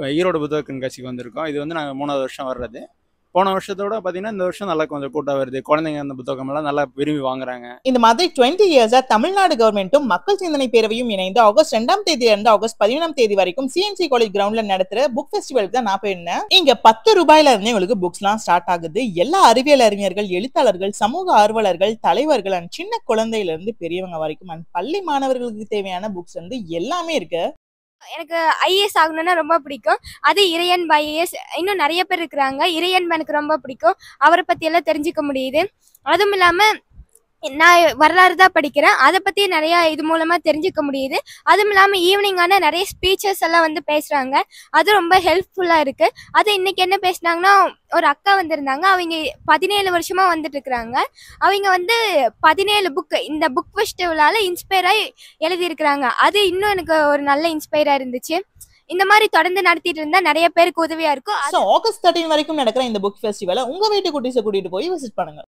ஈரோடு புத்தக கண்காட்சிக்கு வந்திருக்கோம். இது வந்து நாங்க 3வது வருஷம் வர்றது. போன வருஷத்தோட பார்த்தீங்கன்னா, இந்த வருஷம் நல்லா கொஞ்சம் கூட்டம் வருது. குழந்தைங்க அந்த புத்தகமெல்லாம் நல்லா விரும்பி வாங்குறாங்க. இந்த மாதிரி 20 இயர்ஸா தமிழ்நாடு கவர்மெண்ட்டும் மக்கள் சிந்தனை பேரவையும் இணைந்து ஆகஸ்ட் 2ஆம் தேதியில இருந்து ஆகஸ்ட் 15ஆம் தேதி வரைக்கும் சிஎன்சி காலேஜ் கிரவுண்ட்ல நடத்துற புக் ஃபெஸ்டிவலுக்கு தான் நான் போயிருந்தேன். இங்க 10 ரூபாயில இருந்தே உங்களுக்கு புக்ஸ்லாம் ஸ்டார்ட் ஆகுது. எல்லா அறிவியல் அறிஞர்கள், எழுத்தாளர்கள், சமூக ஆர்வலர்கள், தலைவர்கள் and சின்ன குழந்தையில இருந்து பெரியவங்க வரைக்கும் and பள்ளி மாணவர்களுக்கு தேவையான புக்ஸ் வந்து எல்லாமே இருக்கு. எனக்கு ஐஏஎஸ் ஆகணும்னா ரொம்ப பிடிக்கும். அது இறையன்பு ஐஏஎஸ், இன்னும் நிறைய பேர் இருக்கிறாங்க. இறையன்பு எனக்கு ரொம்ப பிடிக்கும். அவரை பற்றி எல்லாம் தெரிஞ்சுக்க முடியுது. அதுவும் இல்லாமல் நான் வரலாறு தான் படிக்கிறேன். அதை பற்றி நிறையா இது மூலமாக தெரிஞ்சுக்க முடியுது. அதுவும் இல்லாமல் ஈவினிங்கான நிறைய ஸ்பீச்சஸ் எல்லாம் வந்து பேசுகிறாங்க. அது ரொம்ப ஹெல்ப்ஃபுல்லாக இருக்குது. அது இன்றைக்கி என்ன பேசுனாங்கன்னா, ஒரு அக்கா வந்திருந்தாங்க. அவங்க 17 வருஷமாக வந்துட்டு இருக்கிறாங்க. அவங்க வந்து 17 புக்கு இந்த புக் ஃபெஸ்டிவலால் இன்ஸ்பயராகி எழுதியிருக்கிறாங்க. அது இன்னும் எனக்கு ஒரு நல்ல இன்ஸ்பயராக இருந்துச்சு. இந்த மாதிரி தொடர்ந்து நடத்திட்டு இருந்தால் நிறைய பேருக்கு உதவியாக இருக்கும். ஆகஸ்ட் 13 வரைக்கும் நடக்கிற இந்த புக் ஃபெஸ்டிவலை உங்க வீட்டு குட்டீஸை கூட்டிட்டு போய் விசிட் பண்ணுங்க.